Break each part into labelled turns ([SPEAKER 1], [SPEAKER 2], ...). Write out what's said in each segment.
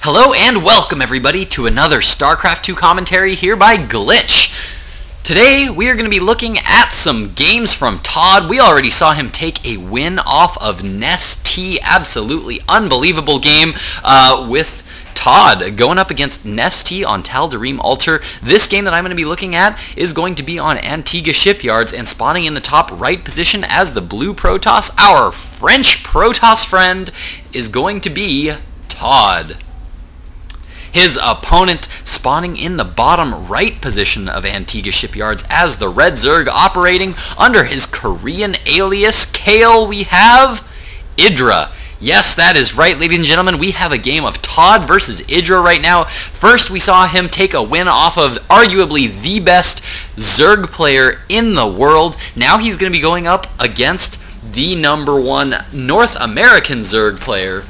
[SPEAKER 1] Hello and welcome everybody to another StarCraft 2 commentary here by Glitch. Today we are going to be looking at some games from ToD. We already saw him take a win off of NEST. Absolutely unbelievable game with ToD going up against NEST on Tal'Darim Altar. This game that I'm going to be looking at is going to be on Antiga Shipyards and spawning in the top right position as the blue Protoss. Our French Protoss friend is going to be ToD. His opponent spawning in the bottom right position of Antiga Shipyards as the Red Zerg operating under his Korean alias Kale. We have IdrA. Yes, that is right, ladies and gentlemen. We have a game of ToD versus IdrA right now. First, we saw him take a win off of arguably the best Zerg player in the world. Now he's going to be going up against the #1 North American Zerg player.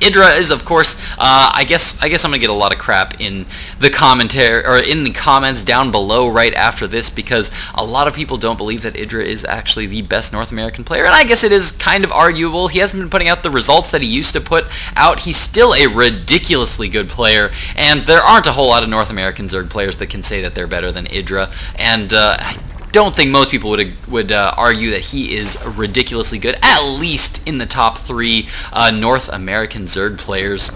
[SPEAKER 1] IdrA is, of course, I guess I'm gonna get a lot of crap in the commentary or in the comments down below right after this, because a lot of people don't believe that IdrA is actually the best North American player, and I guess it is kind of arguable. He hasn't been putting out the results that he used to put out. He's still a ridiculously good player, and there aren't a whole lot of North American Zerg players that can say that they're better than IdrA, and I don't think most people would argue that he is ridiculously good, at least in the top 3 North American Zerg players.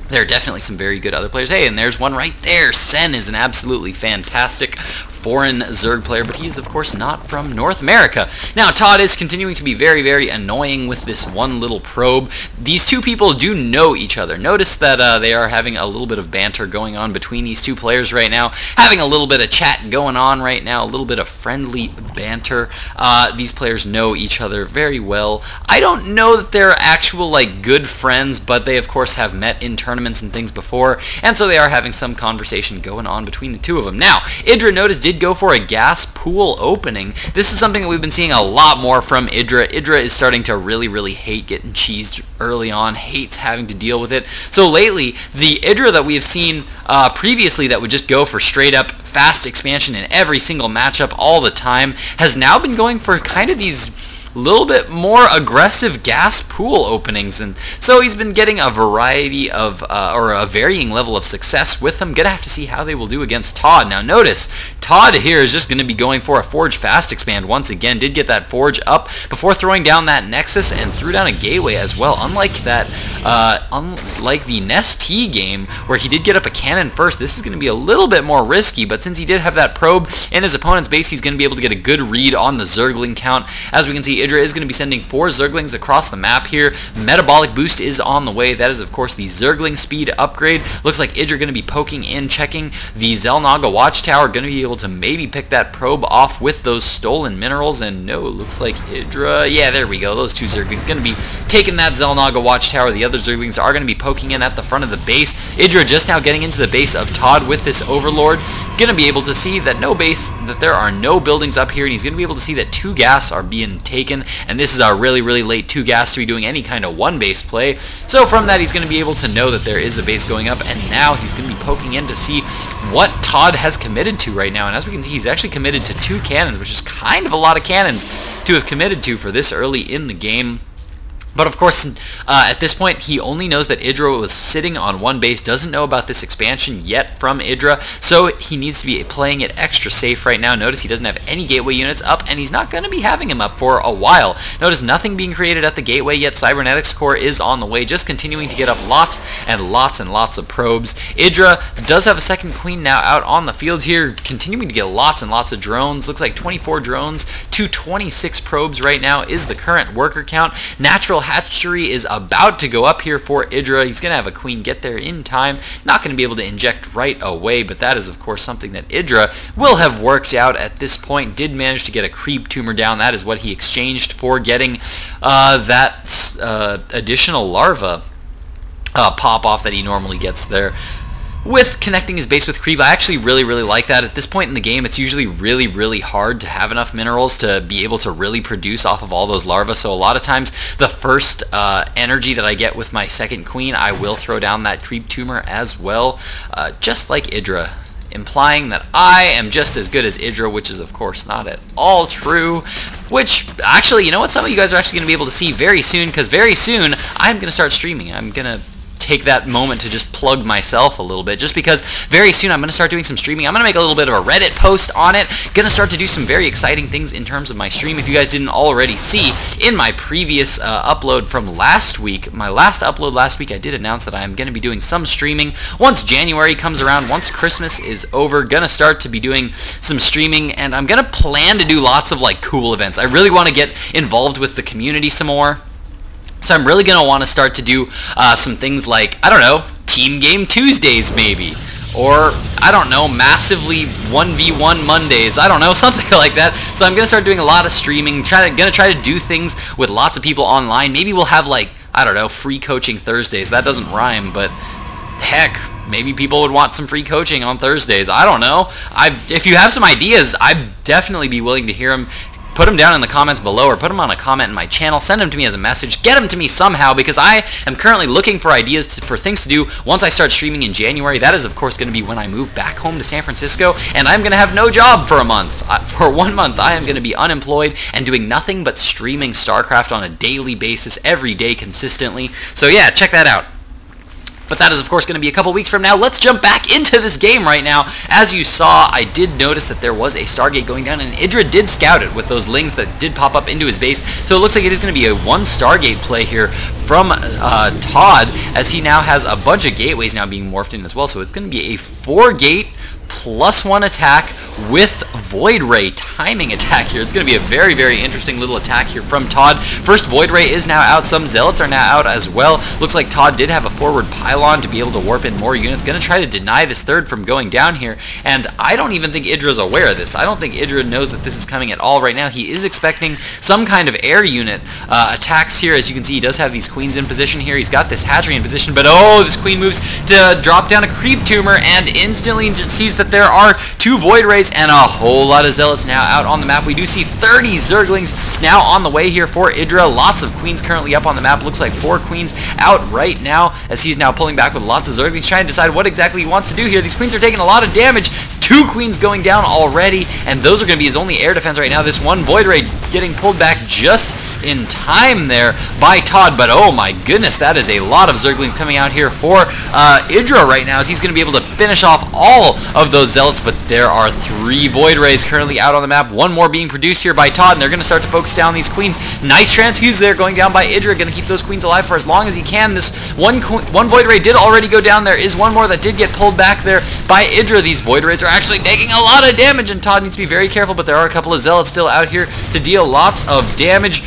[SPEAKER 1] There are definitely some very good other players. Hey, and there's one right there. Sen is an absolutely fantastic foreign Zerg player, but he is, of course, not from North America. Now, ToD is continuing to be very, very annoying with this one little probe. These two people do know each other. Notice that they are having a little bit of banter going on between these two players right now, having a little bit of chat going on right now, a little bit of friendly banter. These players know each other very well. I don't know that they're actual, like, good friends, but they, of course, have met in tournaments and things before, and so they are having some conversation going on between the two of them. Now, IdrA, notice, did go for a gas pool opening. This is something that we've been seeing a lot more from IdrA. IdrA is starting to really hate getting cheesed early on, hates having to deal with it. So lately, the IdrA that we have seen previously that would just go for straight up fast expansion in every single matchup all the time has now been going for kind of these little bit more aggressive gas pool openings, and so he's been getting a variety of or a varying level of success with them. Gonna have to see how they will do against ToD. Now notice ToD here is just going to be going for a Forge fast expand once again. Did get that Forge up before throwing down that Nexus and threw down a Gateway as well. Unlike that, unlike the NEST game where he did get up a cannon first, this is going to be a little bit more risky. But since he did have that probe in his opponent's base, he's going to be able to get a good read on the Zergling count. As we can see, IdrA is going to be sending 4 Zerglings across the map here. Metabolic boost is on the way. That is, of course, the Zergling speed upgrade. Looks like IdrA going to be poking in, checking the Xel'Naga Watchtower. Going to be able to maybe pick that probe off with those stolen minerals. And no, looks like IdrA, yeah, there we go. Those 2 Zerglings going to be taking that Xel'Naga Watchtower. The other Zerglings are going to be poking in at the front of the base. IdrA just now getting into the base of ToD with this Overlord. Going to be able to see that that there are no buildings up here, and he's going to be able to see that 2 gas are being taken. And this is a really late 2 gas to be doing any kind of 1 base play. So from that, he's going to be able to know that there is a base going up, and now he's going to be poking in to see what ToD has committed to right now. And as we can see, he's actually committed to 2 cannons, which is kind of a lot of cannons to have committed to for this early in the game. But of course, at this point, he only knows that IdrA was sitting on 1 base, doesn't know about this expansion yet from IdrA, so he needs to be playing it extra safe right now. Notice he doesn't have any gateway units up, and he's not going to be having them up for a while. Notice nothing being created at the gateway yet. Cybernetics Core is on the way, just continuing to get up lots and lots of probes. IdrA does have a second queen now out on the field here, continuing to get lots and lots of drones. Looks like 24 drones to 26 probes right now is the current worker count. Natural hatchery is about to go up here for IdrA. He's going to have a queen get there in time. Not going to be able to inject right away, but that is, of course, something that IdrA will have worked out at this point. Did manage to get a creep tumor down. That is what he exchanged for getting that additional larva pop-off that he normally gets there. With connecting his base with creep, I actually really like that. At this point in the game, it's usually really hard to have enough minerals to be able to really produce off of all those larvae. So a lot of times, the first energy that I get with my second queen, I will throw down that creep tumor as well, just like IdrA, implying that I am just as good as IdrA, which is of course not at all true. Which, actually, you know what? Some of you guys are actually going to be able to see very soon, because very soon I'm going to start streaming. I'm going to take that moment to just plug myself a little bit, just because very soon I'm going to start doing some streaming. I'm going to make a little bit of a Reddit post on it. Going to start to do some very exciting things in terms of my stream. If you guys didn't already see, in my previous upload from last week, my last upload last week, I did announce that I'm going to be doing some streaming once January comes around, once Christmas is over. Going to start to be doing some streaming, and I'm going to plan to do lots of like cool events. I really want to get involved with the community some more. So I'm really going to want to start to do some things like, I don't know, Team Game Tuesdays maybe. Or, I don't know, massively 1v1 Mondays. I don't know, something like that. So I'm going to start doing a lot of streaming. Going to try to do things with lots of people online. Maybe we'll have like, I don't know, free coaching Thursdays. That doesn't rhyme, but heck, maybe people would want some free coaching on Thursdays. I don't know. If you have some ideas, I'd definitely be willing to hear them. Put them down in the comments below, or put them on a comment in my channel. Send them to me as a message. Get them to me somehow, because I am currently looking for ideas for things to do once I start streaming in January. That is, of course, going to be when I move back home to San Francisco, and I'm going to have no job for a month. For 1 month, I am going to be unemployed and doing nothing but streaming StarCraft on a daily basis, every day, consistently. So yeah, check that out. But that is, of course, going to be a couple weeks from now. Let's jump back into this game right now. As you saw, I did notice that there was a Stargate going down, and IdrA did scout it with those lings that did pop up into his base. So it looks like it is going to be a one Stargate play here from ToD, as he now has a bunch of gateways now being morphed in as well. So it's going to be a 4-gate +1 attack with Void Ray timing attack here. It's going to be a very, very interesting little attack here from ToD. First Void Ray is now out. Some Zealots are now out as well. Looks like ToD did have a forward pylon to be able to warp in more units. Going to try to deny this third from going down here, and I don't even think IdrA's aware of this. I don't think IdrA knows that this is coming at all right now. He is expecting some kind of air unit attacks here. As you can see, he does have these queens in position here. He's got this hatchery in position, but oh, this queen moves to drop down a creep tumor and instantly sees that there are 2 Void Rays and a whole lot of Zealots now out on the map. We do see 30 Zerglings now on the way here for IdrA. Lots of queens currently up on the map. Looks like 4 queens out right now, as he's now pulling back with lots of Zerglings, trying to decide what exactly he wants to do here. These queens are taking a lot of damage. 2 queens going down already, and those are going to be his only air defense right now. This one Void Ray getting pulled back just in time there by ToD, but oh my goodness, that is a lot of Zerglings coming out here for IdrA right now, as he's going to be able to finish off all of those Zealots. But there are 3 Void Rays currently out on the map. 1 more being produced here by ToD, and they're going to start to focus down these queens. Nice transfuse there going down by IdrA, going to keep those queens alive for as long as he can. This one Void Ray did already go down. There is 1 more that did get pulled back there by IdrA. These Void Rays are actually taking a lot of damage, and ToD needs to be very careful, but there are a couple of Zealots still out here to deal lots of damage.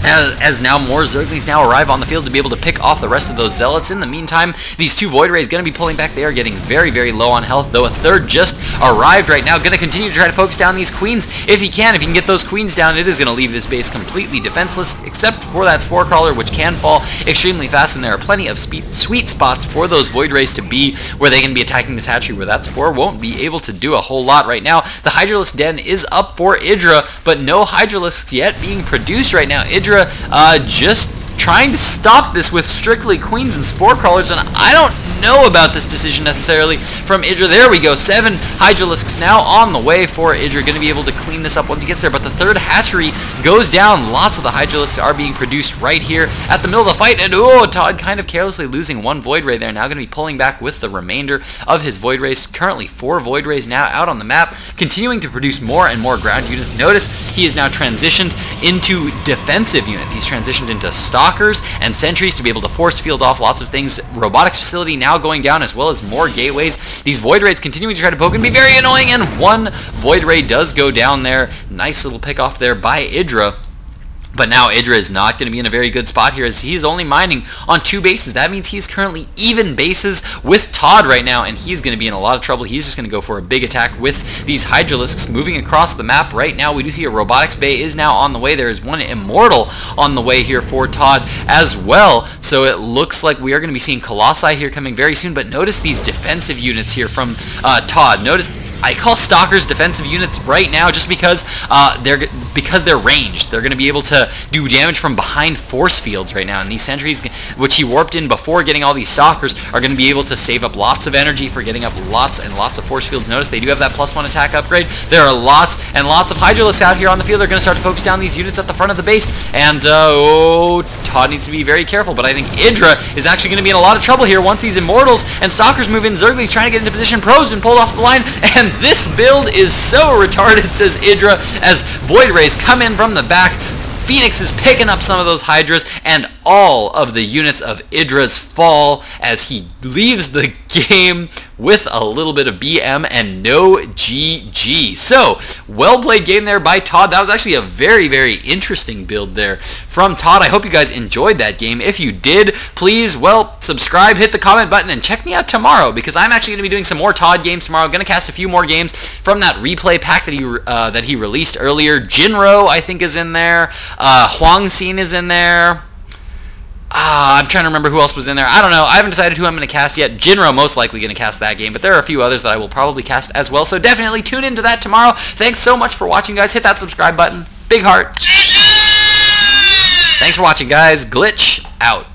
[SPEAKER 1] As now more Zerglings now arrive on the field to be able to pick off the rest of those Zealots. In the meantime, these 2 Void Rays going to be pulling back. They are getting very, very low on health, though a third just arrived right now. Going to continue to try to focus down these queens if he can. If he can get those queens down, it is going to leave this base completely defenseless, except for that Spore Crawler, which can fall extremely fast, and there are plenty of sweet spots for those Void Rays to be where they can be attacking this hatchery, where that Spore won't be able to do a whole lot right now. The Hydralisk Den is up for IdrA, but no Hydralisks yet being produced right now. IdrA just trying to stop this with strictly queens and Spore Crawlers, and I don't know about this decision necessarily from IdrA. There we go, 7 Hydralisks now on the way for IdrA. Going to be able to clean this up once he gets there, but the third hatchery goes down. Lots of the Hydralisks are being produced right here at the middle of the fight, and oh, ToD kind of carelessly losing 1 Void Ray there. Now going to be pulling back with the remainder of his Void Rays. Currently 4 Void Rays now out on the map, continuing to produce more and more ground units. Notice he is now transitioned into defensive units. He's transitioned into Stalkers and Sentries to be able to force field off lots of things. Robotics facility now going down, as well as more gateways. These Void Rays continuing to try to poke and be very annoying, and 1 Void Ray does go down there. Nice little pick off there by IdrA. But now IdrA is not going to be in a very good spot here, as he's only mining on 2 bases. That means he's currently even bases with ToD right now, and he's going to be in a lot of trouble. He's just going to go for a big attack with these Hydralisks moving across the map right now. We do see a robotics bay is now on the way. There is 1 Immortal on the way here for ToD as well. So it looks like we are going to be seeing Colossi here coming very soon. But notice these defensive units here from ToD. Notice I call Stalkers defensive units right now just because they're ranged. They're going to be able to do damage from behind force fields right now. And these Sentries, which he warped in before getting all these Stalkers, are going to be able to save up lots of energy for getting up lots and lots of force fields. Notice they do have that +1 attack upgrade. There are lots and lots of Hydralisks out here on the field. They're going to start to focus down these units at the front of the base. And oh, ToD needs to be very careful, but I think IdrA is actually going to be in a lot of trouble here once these Immortals and Stalkers move in. Zergly's trying to get into position. Pro's been pulled off the line, and this build is so retarded, says IdrA, as Void Rays come in from the back. Phoenix is picking up some of those Hydras, and all of the units of IdrA's fall as he leaves the game with a little bit of BM and no GG. So, well played game there by ToD. That was actually a very, very interesting build there from ToD. I hope you guys enjoyed that game. If you did, please, well, subscribe, hit the comment button, and check me out tomorrow, because I'm actually going to be doing some more ToD games tomorrow. I'm going to cast a few more games from that replay pack that he released earlier. Jinro, I think, is in there. Huang Xin is in there. I'm trying to remember who else was in there. I don't know. I haven't decided who I'm going to cast yet. Jinro most likely going to cast that game, but there are a few others that I will probably cast as well. So definitely tune into that tomorrow. Thanks so much for watching, guys. Hit that subscribe button. Big heart. Thanks for watching, guys. Glitch out.